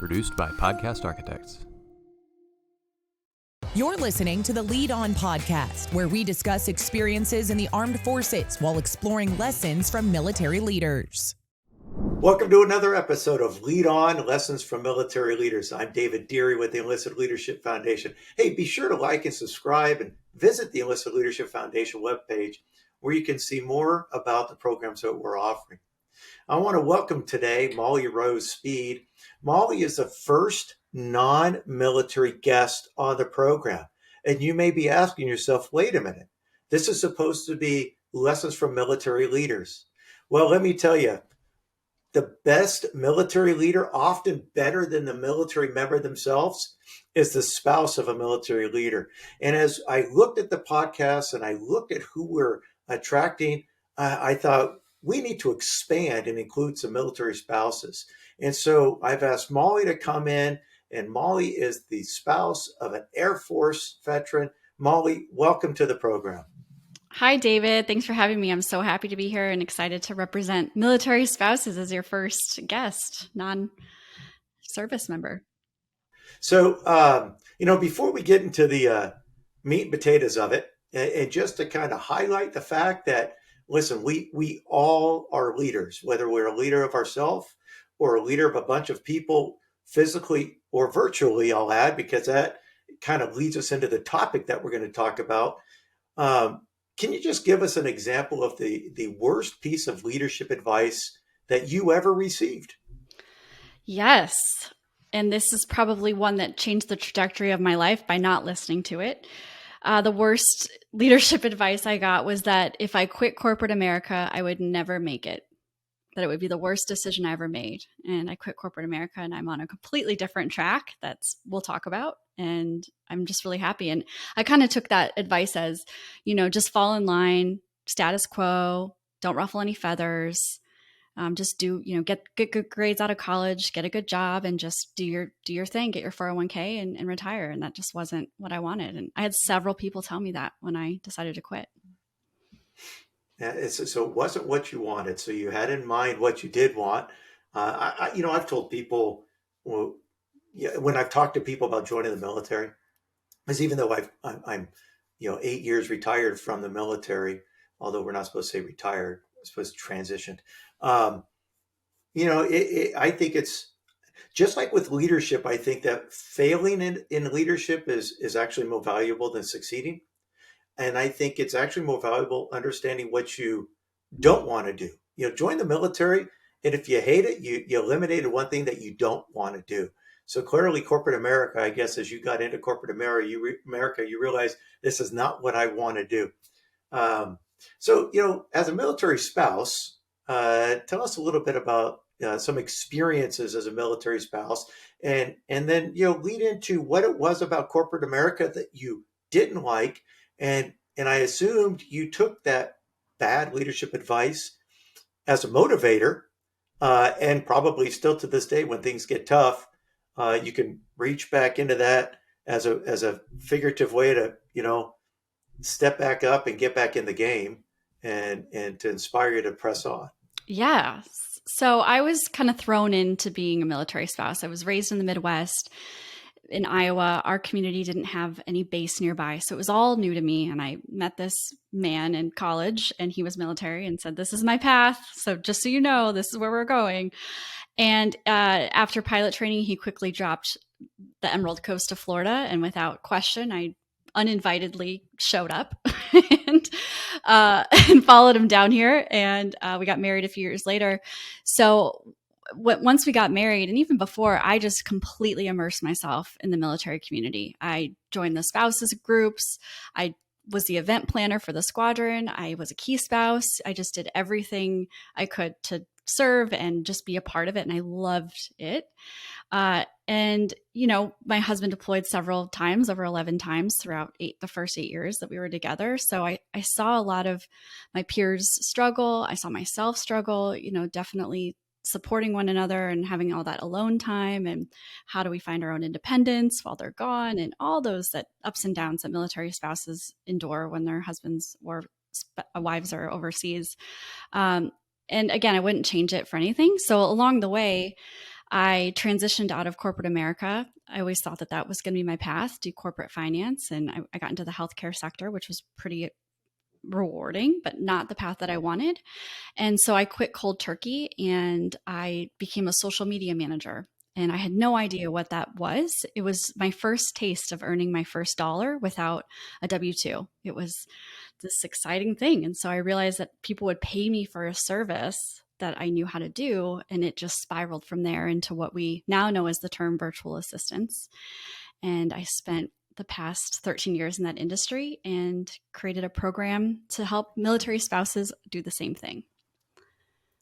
Produced by Podcast Architects. You're listening to the Lead On Podcast, where we discuss experiences in the armed forces while exploring lessons from military leaders. Welcome to another episode of Lead On, Lessons from Military Leaders. I'm David Deary with the Enlisted Leadership Foundation. Hey, be sure to like and subscribe and visit the Enlisted Leadership Foundation webpage where you can see more about the programs that we're offering. I want to welcome today Molly Rose Speed. Molly is the first non-military guest on the program. And you may be asking yourself, wait a minute, this is supposed to be lessons from military leaders. Well, let me tell you, the best military leader, often better than the military member themselves, is the spouse of a military leader. And as I looked at the podcast and I looked at who we're attracting, I thought we need to expand and include some military spouses. And so I've asked Molly to come in, and Molly is the spouse of an Air Force veteran. Molly, welcome to the program. Hi, David. Thanks for having me. I'm so happy to be here and excited to represent military spouses as your first guest, non-service member. So, before we get into the meat and potatoes of it, and just to kind of highlight the fact that, listen, we all are leaders, whether we're a leader of ourselves or a leader of a bunch of people, physically or virtually, I'll add, because that kind of leads us into the topic that we're going to talk about. Can you just give us an example of the worst piece of leadership advice that you ever received? Yes. And this is probably one that changed the trajectory of my life by not listening to it. The worst leadership advice I got was that if I quit corporate America, I would never make it, that it would be the worst decision I ever made. And I quit corporate America and I'm on a completely different track we'll talk about. And I'm just really happy. And I kind of took that advice as, just fall in line, status quo, don't ruffle any feathers. Just get good grades out of college, get a good job, and just do your thing, get your 401k and retire. And that just wasn't what I wanted. And I had several people tell me that when I decided to quit. Yeah, so it wasn't what you wanted. So you had in mind what you did want. I've told people, when I've talked to people about joining the military, because even though I'm 8 years retired from the military, although we're not supposed to say retired, we're supposed to transition. I think it's just like with leadership. I think that failing in leadership is actually more valuable than succeeding. And I think it's actually more valuable understanding what you don't want to do. Join the military, and if you hate it, you eliminated one thing that you don't want to do. So clearly, corporate America, I guess, as you got into corporate America, you realize this is not what I want to do. So, as a military spouse, tell us a little bit about some experiences as a military spouse, and then lead into what it was about corporate America that you didn't like, and I assumed you took that bad leadership advice as a motivator, and probably still to this day when things get tough, you can reach back into that as a figurative way to step back up and get back in the game, and to inspire you to press on. Yeah. So I was kind of thrown into being a military spouse. I was raised in the Midwest. In Iowa, our community didn't have any base nearby. So it was all new to me. And I met this man in college and he was military and said, this is my path. So just so you know, this is where we're going. And after pilot training, he quickly dropped the Emerald Coast of Florida. And without question, I uninvitedly showed up and followed him down here. And we got married a few years later. So once we got married, and even before, I just completely immersed myself in the military community. I joined the spouses groups. I was the event planner for the squadron. I was a key spouse. I just did everything I could to serve and just be a part of it. And I loved it. And my husband deployed several times, over 11 times throughout the first 8 years that we were together. So I saw a lot of my peers struggle. I saw myself struggle, definitely supporting one another and having all that alone time, and how do we find our own independence while they're gone, and all those ups and downs that military spouses endure when their husbands or wives are overseas. And again, I wouldn't change it for anything. So along the way, I transitioned out of corporate America. I always thought that that was going to be my path, do corporate finance. And I got into the healthcare sector, which was pretty rewarding, but not the path that I wanted. And so I quit cold turkey and I became a social media manager. And I had no idea what that was. It was my first taste of earning my first dollar without a W-2. It was this exciting thing. And so I realized that people would pay me for a service that I knew how to do. And it just spiraled from there into what we now know as the term virtual assistants. And I spent the past 13 years in that industry and created a program to help military spouses do the same thing.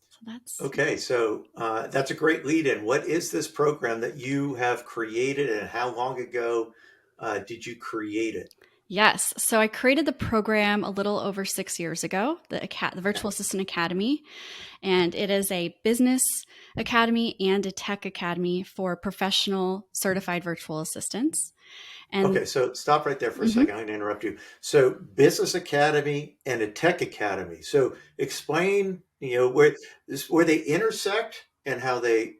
So that's Okay, so that's a great lead in. What is this program that you have created, and how long ago did you create it? Yes. So I created the program a little over 6 years ago, the Virtual Assistant Academy, and it is a business academy and a tech academy for professional certified virtual assistants. And Okay, so stop right there for a second. I'm going to interrupt you. So, Business Academy and a Tech Academy. So, explain, where they intersect and how they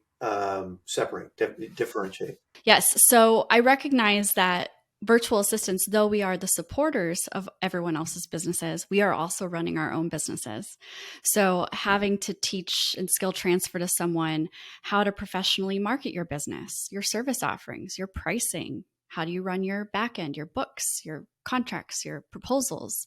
separate, differentiate. yes, so I recognize that virtual assistants, though we are the supporters of everyone else's businesses, we are also running our own businesses. So having to teach and skill transfer to someone how to professionally market your business, your service offerings, your pricing, how do you run your back end, your books, your contracts, your proposals?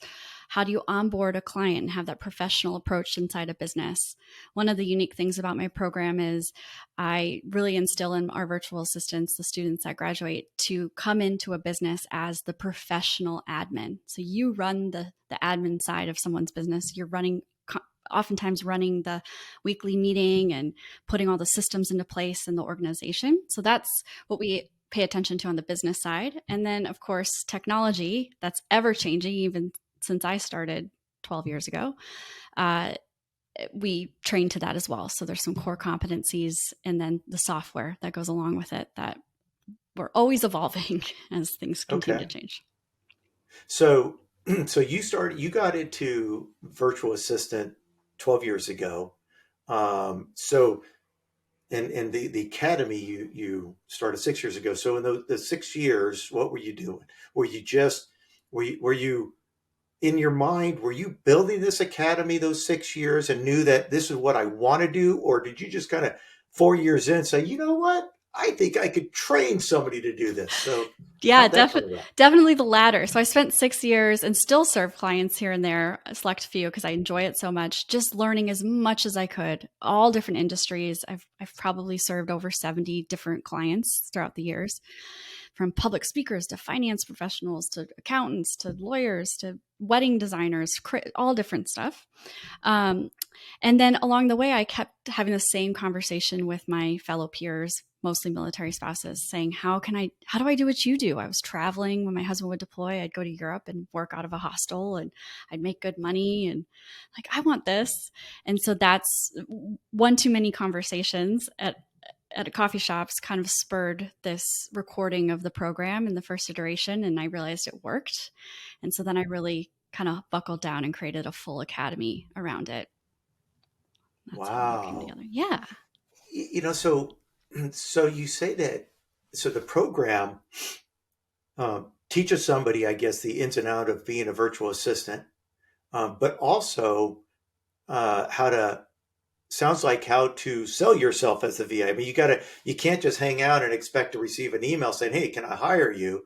How do you onboard a client and have that professional approach inside a business? One of the unique things about my program is I really instill in our virtual assistants, the students that graduate, to come into a business as the professional admin. So you run the admin side of someone's business. You're oftentimes running the weekly meeting and putting all the systems into place in the organization. So that's what we pay attention to on the business side. And then, of course, technology that's ever changing, even since I started 12 years ago, we train to that as well. So there's some core competencies and then the software that goes along with it that we're always evolving as things continue to change. So, you got into virtual assistant 12 years ago. And the academy you started 6 years ago. So in the 6 years, what were you doing? Were you in your mind, were you building this academy those 6 years and knew that this is what I want to do? Or did you just kind of 4 years in say, you know what? I think I could train somebody to do this. So yeah, definitely the latter. So I spent 6 years and still serve clients here and there, a select few, because I enjoy it so much, just learning as much as I could, all different industries. I've probably served over 70 different clients throughout the years, from public speakers to finance professionals to accountants to lawyers to wedding designers, all different stuff. And then along the way, I kept having the same conversation with my fellow peers, mostly military spouses, saying, how do I do what you do? I was traveling when my husband would deploy. I'd go to Europe and work out of a hostel and I'd make good money and like, I want this. And so that's one too many conversations at a coffee shops kind of spurred this recording of the program in the first iteration. And I realized it worked. And so then I really kind of buckled down and created a full academy around it. That's how it came together. Yeah. So you say that, so the program teaches somebody, I guess, the ins and out of being a virtual assistant, but also sounds like how to sell yourself as the VA. I mean, you can't just hang out and expect to receive an email saying, hey, can I hire you?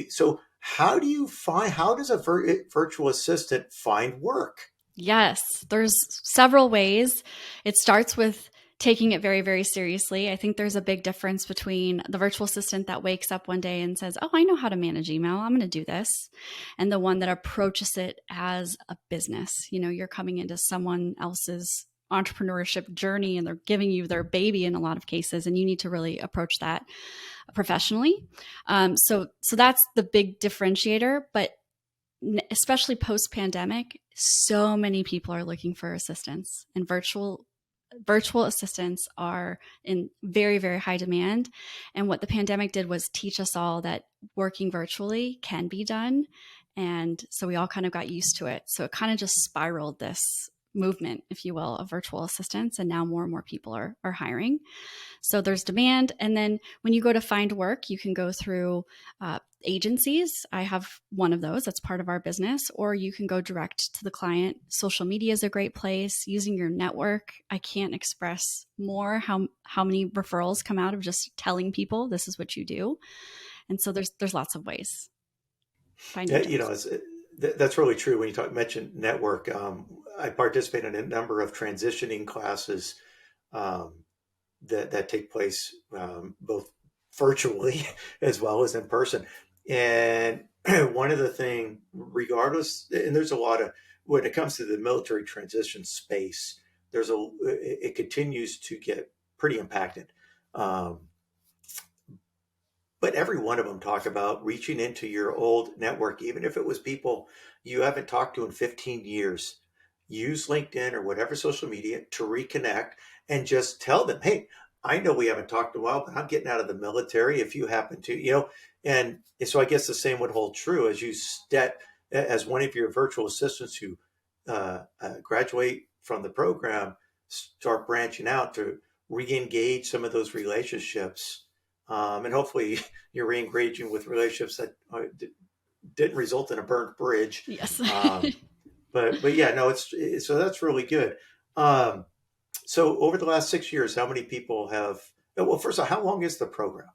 So how does a virtual assistant find work? Yes, there's several ways. It starts with taking it very, very seriously. I think there's a big difference between the virtual assistant that wakes up one day and says, oh, I know how to manage email, I'm going to do this, and the one that approaches it as a business. You're coming into someone else's entrepreneurship journey and they're giving you their baby in a lot of cases, and you need to really approach that professionally. So that's the big differentiator. But especially post-pandemic, so many people are looking for assistance, and virtual assistants are in very, very high demand. And what the pandemic did was teach us all that working virtually can be done. And so we all kind of got used to it. So it kind of just spiraled this movement, if you will, of virtual assistants. And now more and more people are hiring. So there's demand. And then when you go to find work, you can go through agencies. I have one of those. That's part of our business. Or you can go direct to the client. Social media is a great place. Using your network. I can't express more how many referrals come out of just telling people this is what you do. And so there's lots of ways. That's really true. When you mention network, I participate in a number of transitioning classes that take place both virtually as well as in person. And one of the things, regardless, and there's a lot of, when it comes to the military transition space, it continues to get pretty impacted. But every one of them talk about reaching into your old network, even if it was people you haven't talked to in 15 years. Use LinkedIn or whatever social media to reconnect and just tell them, hey, I know we haven't talked in a while, but I'm getting out of the military if you happen to, and so I guess the same would hold true as you as one of your virtual assistants who graduate from the program, start branching out to re-engage some of those relationships. And hopefully you're re-engaging with relationships that didn't result in a burnt bridge. Yes. But yeah, no, so that's really good. So over the last 6 years, how many people well, first of all, how long is the program?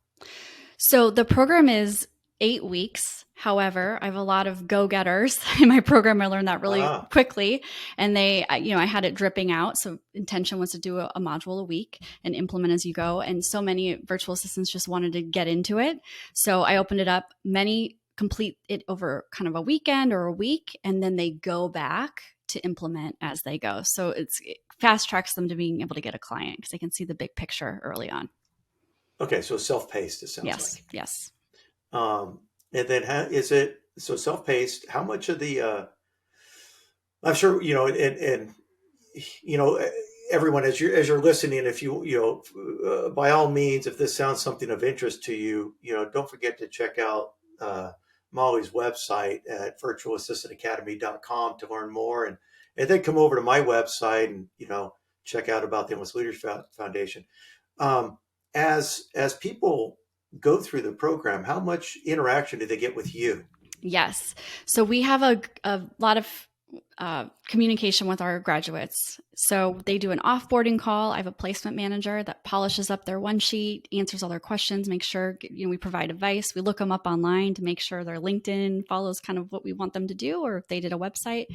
So the program is 8 weeks. However, I have a lot of go-getters in my program. I learned that really quickly, and I had it dripping out. So intention was to do a module a week and implement as you go. And so many virtual assistants just wanted to get into it. So I opened it up. Many complete it over kind of a weekend or a week, and then they go back to implement as they go. So it fast tracks them to being able to get a client because they can see the big picture early on. Okay, so self-paced, it sounds like. Yes. And then is it so self-paced? How much of the I'm sure everyone as you're listening, if by all means, if this sounds something of interest to you, don't forget to check out Molly's website at virtualassistantacademy.com to learn more, and then come over to my website and check out about the Enlisted Leadership Foundation. As people go through the program, how much interaction do they get with you? Yes. So we have a lot of communication with our graduates. So they do an offboarding call. I have a placement manager that polishes up their one sheet, answers all their questions, make sure we provide advice. We look them up online to make sure their LinkedIn follows kind of what we want them to do, or if they did a website.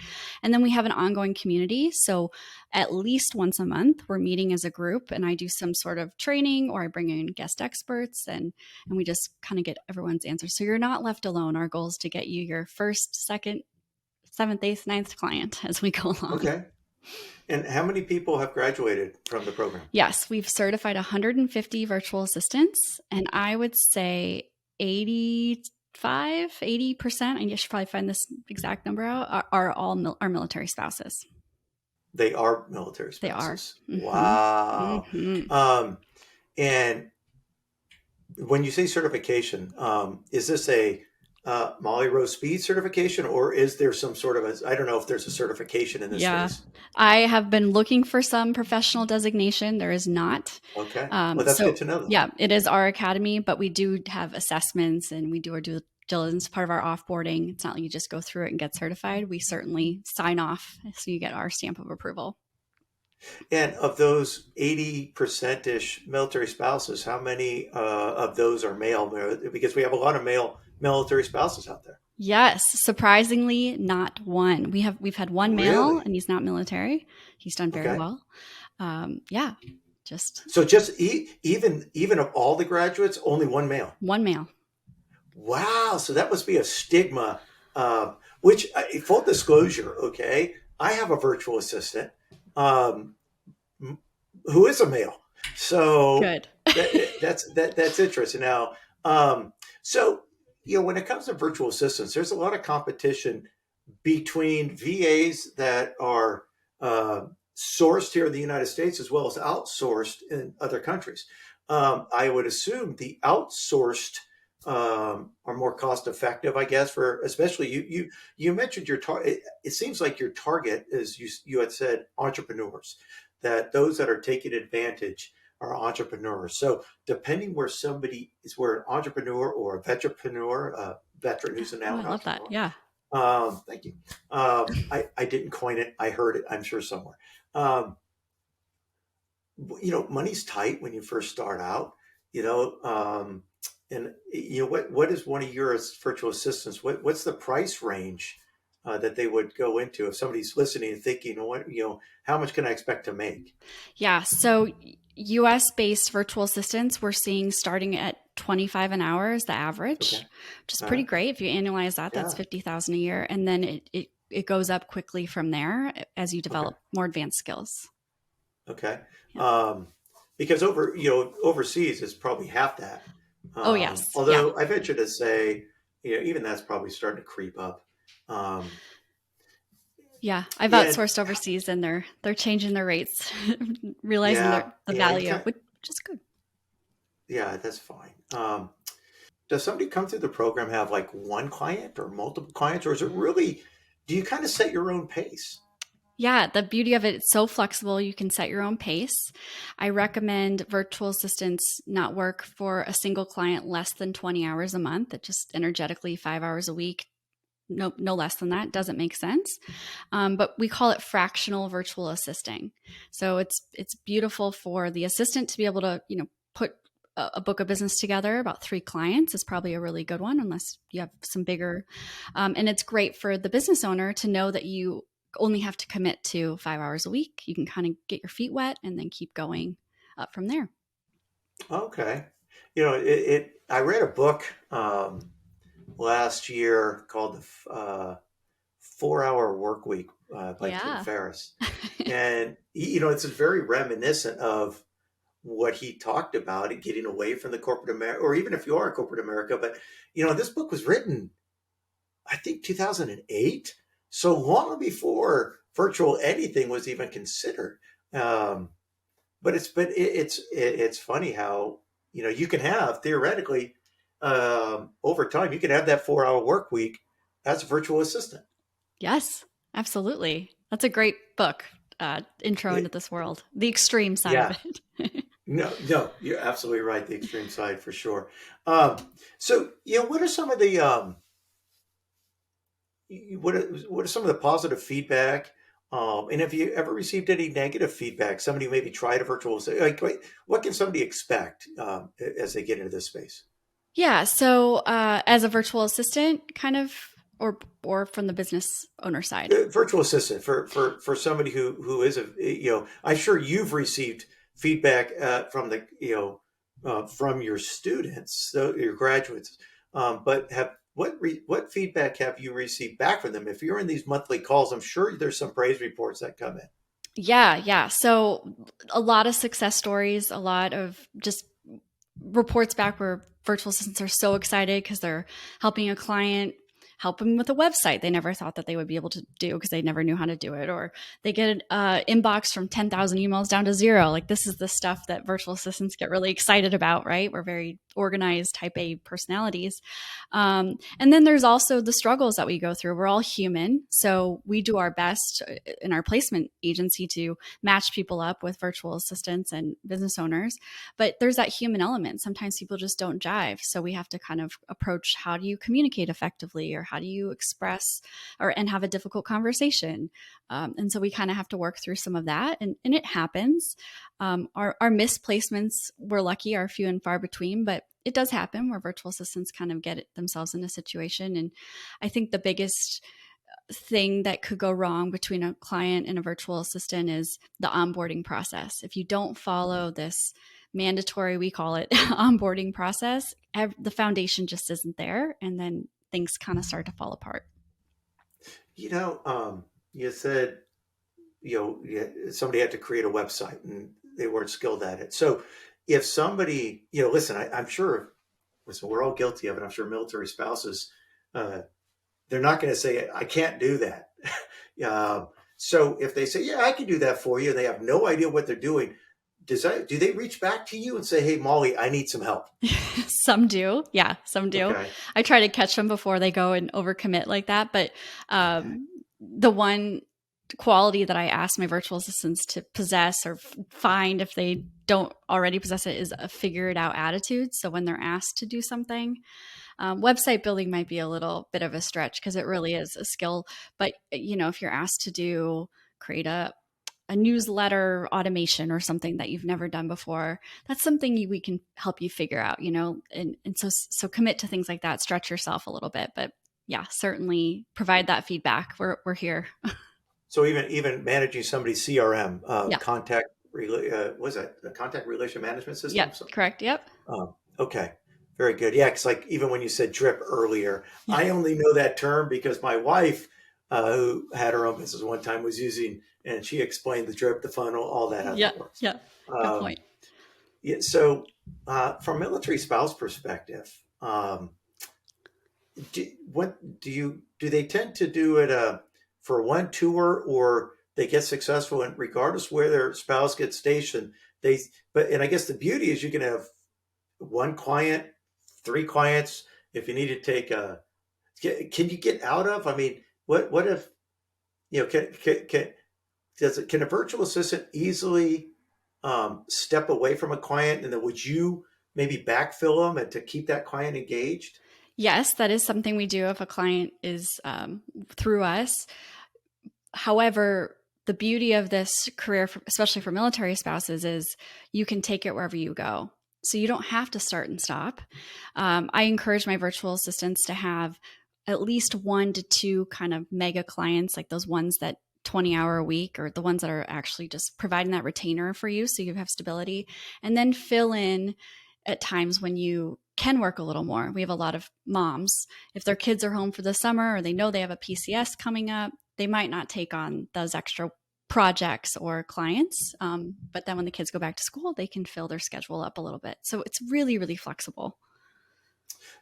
And then we have an ongoing community. So at least once a month, we're meeting as a group, and I do some sort of training, or I bring in guest experts, and we just kind of get everyone's answers. So you're not left alone. Our goal is to get you your first, second, 7th, 8th, 9th client as we go along. Okay. And how many people have graduated from the program? Yes, we've certified 150 virtual assistants, and I would say 80%, and you should probably find this exact number out, are all our military spouses. They are military spouses. They are. Mm-hmm. Wow. Mm-hmm. And when you say certification, is this a Molly Rose Speed certification, or is there some sort of I don't know if there's a certification in this space? I have been looking for some professional designation. There is not. Okay. Well, that's good to know. Yeah, it is our academy, but we do have assessments, and we do our due diligence, part of our offboarding. It's not like you just go through it and get certified. We certainly sign off so you get our stamp of approval. And of those 80%-ish military spouses, how many of those are male? Because we have a lot of male military spouses out there. Yes, surprisingly, not one. We've had one male, really? And he's not military. He's done very well. Even of all the graduates, only one male. One male. Wow, so that must be a stigma. Which, full disclosure, okay, I have a virtual assistant who is a male. So good. that's interesting. Now, so. When it comes to virtual assistants, there's a lot of competition between VAs that are sourced here in the United States as well as outsourced in other countries. I would assume the outsourced are more cost effective, I guess, for especially you mentioned your target. It seems like your target is you had said entrepreneurs, that those that are taking advantage are entrepreneurs. So depending where somebody is, where an entrepreneur or a veteranpreneur, a veteran who's now Oh, I an love that. entrepreneur. Yeah. Thank you. I didn't coin it. I heard it, I'm sure, somewhere. Money's tight when you first start out, and what is one of your virtual assistants? What's the price range that they would go into if somebody's listening and thinking, how much can I expect to make? Yeah. So US based virtual assistants, we're seeing starting at 25 an hour is the average, Okay. which is pretty great. If you annualize that, that's Yeah. 50,000 a year. And then it goes up quickly from there as you develop more advanced skills. Okay. Yeah. Because overseas it's probably half that. Oh, yes. Although I venture to say, even that's probably starting to creep up. Yeah, I've outsourced overseas, and they're changing their rates, realizing the value, which is good. Yeah, that's fine. Does somebody come through the program have like one client or multiple clients, or is it really, do you kind of set your own pace? Yeah, the beauty of it, it's so flexible. You can set your own pace. I recommend virtual assistants not work for a single client less than 20 hours a month. It just energetically 5 hours a week. No less than that. Doesn't make sense. But we call it fractional virtual assisting. So it's beautiful for the assistant to be able to, put a book of business together. About 3 clients is probably a really good one, unless you have some bigger. And it's great for the business owner to know that you only have to commit to 5 hours a week. You can kind of get your feet wet and then keep going up from there. Okay. I read a book last year called the 4-Hour Work Week by Tim Ferriss. And, it's very reminiscent of what he talked about and getting away from the corporate America, or even if you are a corporate America. But, this book was written, I think, 2008. So long before virtual anything was even considered. But it's funny how, you can have theoretically, over time, you can have that 4-hour work week as a virtual assistant. Yes, absolutely. That's a great book, intro into this world, the extreme side of it. No, you're absolutely right. The extreme side for sure. So, what are some of the, what are some of the positive feedback? And have you ever received any negative feedback? Somebody maybe tried a virtual, what can somebody expect as they get into this space? Yeah. So as a virtual assistant, kind of, or from the business owner side? Virtual assistant for somebody who is I'm sure you've received feedback from from your students, your graduates, but what feedback have you received back from them? If you're in these monthly calls, I'm sure there's some praise reports that come in. Yeah. So a lot of success stories, a lot of just reports back where virtual assistants are so excited because they're helping a client help them with a website they never thought that they would be able to do because they never knew how to do it, or they get an inbox from 10,000 emails down to 0. Like, this is the stuff that virtual assistants get really excited about, right? We're very organized type A personalities. And then there's also the struggles that we go through. We're all human. So we do our best in our placement agency to match people up with virtual assistants and business owners. But there's that human element. Sometimes people just don't jive. So we have to kind of approach, how do you communicate effectively, or how do you express and have a difficult conversation? And so we kind of have to work through some of that. And it happens. Our misplacements, we're lucky, are few and far between, but it does happen where virtual assistants kind of get themselves in a situation. And I think the biggest thing that could go wrong between a client and a virtual assistant is the onboarding process. If you don't follow this mandatory, we call it, onboarding process, the foundation just isn't there. And then things kind of start to fall apart. You said, somebody had to create a website and they weren't skilled at it. So if somebody, listen, I'm sure, we're all guilty of it. I'm sure military spouses, they're not going to say, I can't do that. So if they say, yeah, I can do that for you, and they have no idea what they're doing, do they reach back to you and say, "Hey, Molly, I need some help"? Some do. Yeah, some do. Okay. I try to catch them before they go and overcommit like that. But the one quality that I ask my virtual assistants to possess or find if they don't already possess it is a figure it out attitude. So when they're asked to do something, website building might be a little bit of a stretch because it really is a skill. But, if you're asked to create a newsletter automation or something that you've never done before, that's something we can help you figure out, and so commit to things like that, stretch yourself a little bit, but yeah, certainly provide that feedback. We're here. So even managing somebody's CRM, Yeah. was that a contact relation management system? Yep, correct. Yep. Okay. Very good. Yeah, because like even when you said drip earlier, Yeah. I only know that term because my wife, who had her own business one time, was using, and she explained the drip, the funnel, all that. How Yeah. that works. Yeah. Good point. Yeah. So, from military spouse perspective, do they tend to do it for one tour, or they get successful and regardless where their spouse gets stationed? And I guess the beauty is you can have one client, 3 clients. If you need to take can you get out of? I mean, what if can a virtual assistant easily step away from a client, and then would you maybe backfill them and to keep that client engaged? Yes, that is something we do if a client is through us. However, the beauty of this career, especially for military spouses, is you can take it wherever you go. So you don't have to start and stop. I encourage my virtual assistants to have at least 1 to 2 kind of mega clients, like those ones that 20-hour a week, or the ones that are actually just providing that retainer for you so you have stability, and then fill in at times when you can work a little more. We have a lot of moms, if their kids are home for the summer or they know they have a PCS coming up, they might not take on those extra projects or clients. But then when the kids go back to school, they can fill their schedule up a little bit. So it's really, really flexible.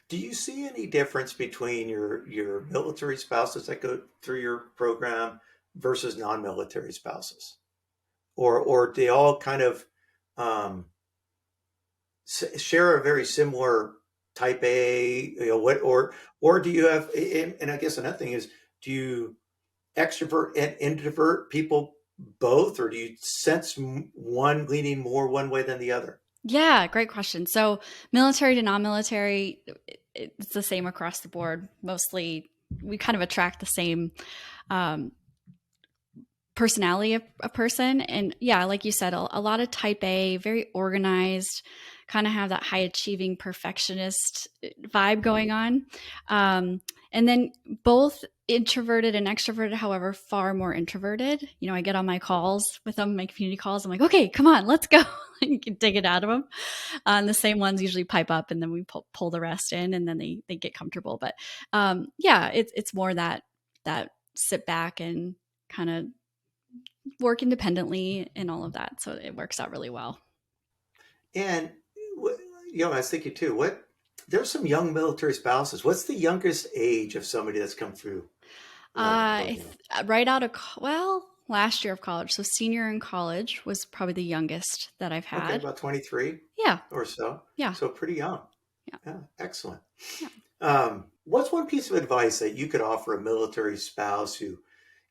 Do you see any difference between your military spouses that go through your program versus non-military spouses, or they all kind of share a very similar type A? Or do you have? And I guess another thing is, do you extrovert and introvert people both, or do you sense one leaning more one way than the other? Yeah, great question. So military to non-military, it's the same across the board. Mostly we kind of attract the same personality of a person. And yeah, like you said, a lot of type A, very organized, kind of have that high achieving perfectionist vibe going on. And then both introverted and extroverted, however, far more introverted. I get on my calls with them, my community calls. I'm like, okay, come on, let's go. You can take it out of them. And the same ones usually pipe up, and then we pull the rest in, and then they get comfortable. But yeah, it's more that sit back and kind of work independently and all of that. So it works out really well. And I was thinking too, there's some young military spouses. What's the youngest age of somebody that's come through? Right out of, last year of college. So senior in college was probably the youngest that I've had. Okay, about 23. Yeah. Or so. Yeah. So pretty young. Yeah. Excellent. Yeah. What's one piece of advice that you could offer a military spouse who,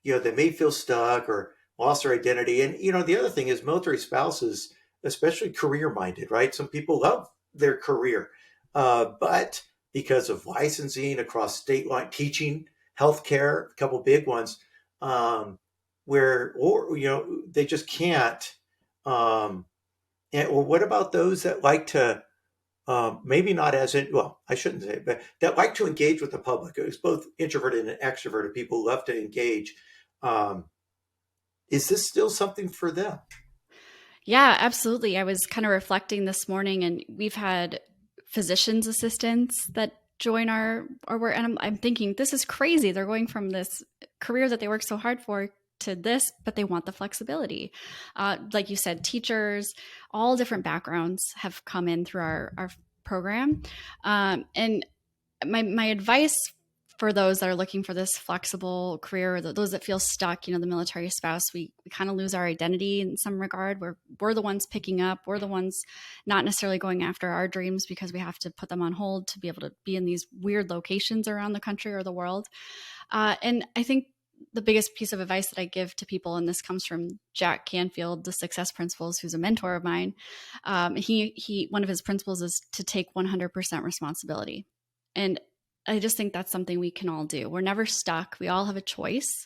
they may feel stuck or lost their identity? And, the other thing is military spouses, especially career minded, right? Some people love their career, but because of licensing across state line, teaching, healthcare, a couple big ones, they just can't. Or what about those that like to, maybe not I shouldn't say it, but that like to engage with the public? It's both introverted and extroverted people who love to engage. Is this still something for them? Yeah, absolutely. I was kind of reflecting this morning, and we've had physician's assistants that join our work, and I'm thinking, this is crazy. They're going from this career that they work so hard for to this, but they want the flexibility. Like you said, teachers, all different backgrounds have come in through our program. And my advice for those that are looking for this flexible career, those that feel stuck, the military spouse, we kind of lose our identity in some regard. We're the ones picking up. We're the ones not necessarily going after our dreams because we have to put them on hold to be able to be in these weird locations around the country or the world. And I think the biggest piece of advice that I give to people, and this comes from Jack Canfield, the Success Principles, who's a mentor of mine. He one of his principles is to take 100% responsibility. And I just think that's something we can all do. We're never stuck. We all have a choice.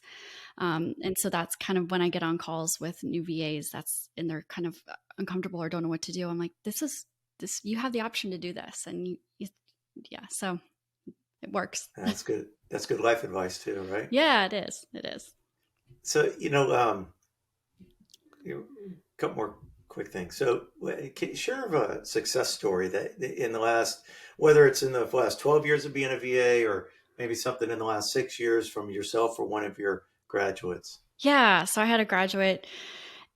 And so that's kind of when I get on calls with new VAs, and they're kind of uncomfortable or don't know what to do. I'm like, this, you have the option to do this. And so it works. That's good. That's good life advice too, right? Yeah, it is. It is. So, a couple more quick things. So can you share of a success story that in the last, whether it's in the last 12 years of being a VA or maybe something in the last 6 years from yourself or one of your graduates? Yeah. So I had a graduate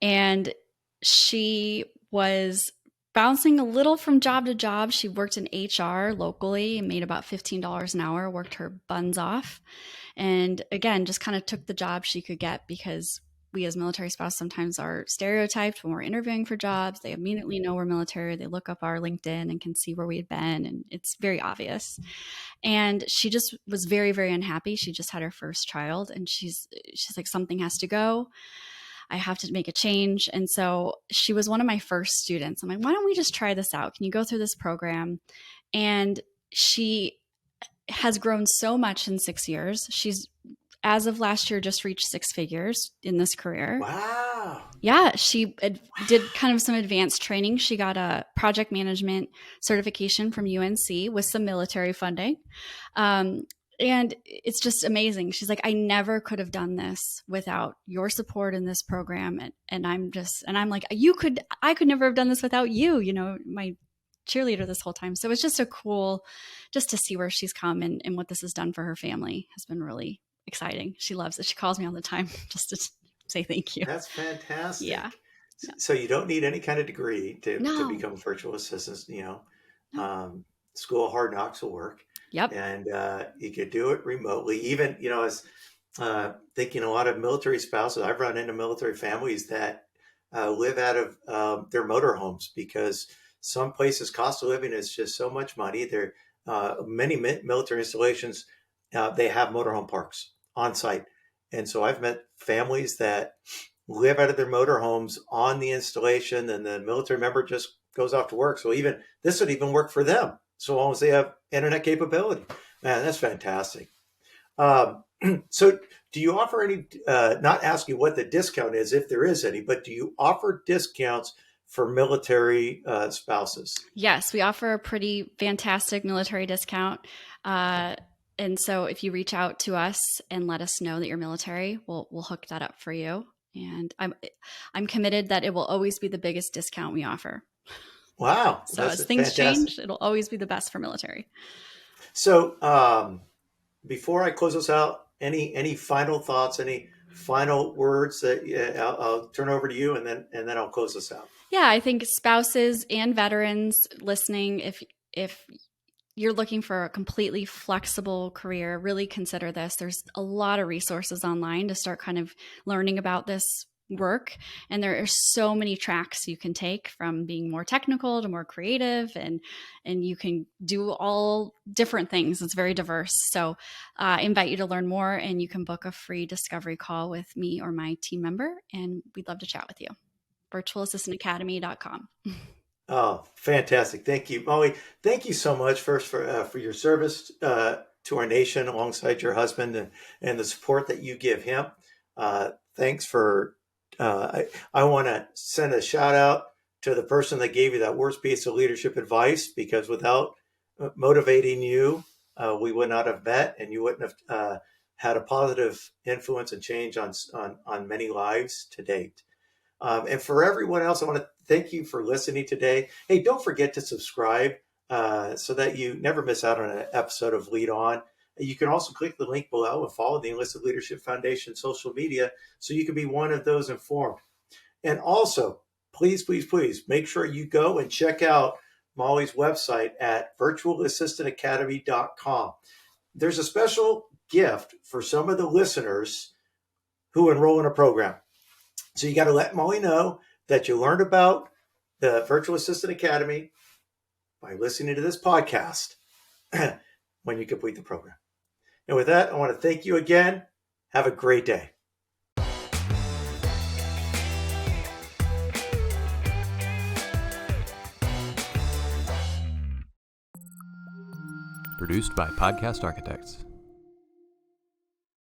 and she was bouncing a little from job to job. She worked in HR locally and made about $15 an hour, worked her buns off. And again, just kind of took the job she could get because we as military spouse sometimes are stereotyped when we're interviewing for jobs. They immediately know we're military. They look up our LinkedIn and can see where we had been. And it's very obvious. And she just was very, very unhappy. She just had her first child and she's like, something has to go. I have to make a change. And so she was one of my first students. I'm like, why don't we just try this out? Can you go through this program? And she has grown so much in 6 years. She's, as of last year, just reached 6 figures in this career. Wow. Yeah, she did kind of some advanced training. She got a project management certification from UNC with some military funding. And it's just amazing. She's like, I never could have done this without your support in this program. And I'm like, I could never have done this without you, my cheerleader this whole time. So it's just just to see where she's come and what this has done for her family has been really exciting. She loves it. She calls me all the time just to say thank you. That's fantastic. Yeah. So you don't need any kind of degree to become a virtual assistant, School of Hard Knocks will work. Yep. And you could do it remotely. Even, as thinking a lot of military spouses, I've run into military families that live out of their motorhomes because some places cost of living is just so much money. There many military installations, they have motorhome parks on site. And so I've met families that live out of their motorhomes on the installation and the military member just goes off to work. So this would even work for them, so long as they have internet capability. Man, that's fantastic. So do you offer any, not asking what the discount is, if there is any, but do you offer discounts for military spouses? Yes, we offer a pretty fantastic military discount. And so if you reach out to us and let us know that you're military, we'll hook that up for you. And I'm committed that it will always be the biggest discount we offer. Wow. So as things change, it'll always be the best for military. So before I close this out, any final thoughts, any final words that I'll turn over to you and then I'll close this out. Yeah, I think spouses and veterans listening, if you're looking for a completely flexible career, really consider this. There's a lot of resources online to start kind of learning about this work. And there are so many tracks you can take, from being more technical to more creative, and you can do all different things. It's very diverse. So I invite you to learn more, and you can book a free discovery call with me or my team member, and we'd love to chat with you. virtualassistantacademy.com. Oh, fantastic. Thank you, Molly. Thank you so much first for your service to our nation alongside your husband and the support that you give him. Thanks for, I want to send a shout out to the person that gave you that worst piece of leadership advice, because without motivating you, we would not have met, and you wouldn't have had a positive influence and change on many lives to date. And for everyone else, I want to thank you for listening today. Hey, don't forget to subscribe so that you never miss out on an episode of Lead On. You can also click the link below and follow the Enlisted Leadership Foundation social media so you can be one of those informed. And also, please make sure you go and check out Molly's website at virtualassistantacademy.com. there's a special gift for some of the listeners who enroll in a program. So you got to let Molly know that you learned about the Virtual Assistant Academy by listening to this podcast when you complete the program. And with that, I want to thank you again. Have a great day. Produced by Podcast Architects.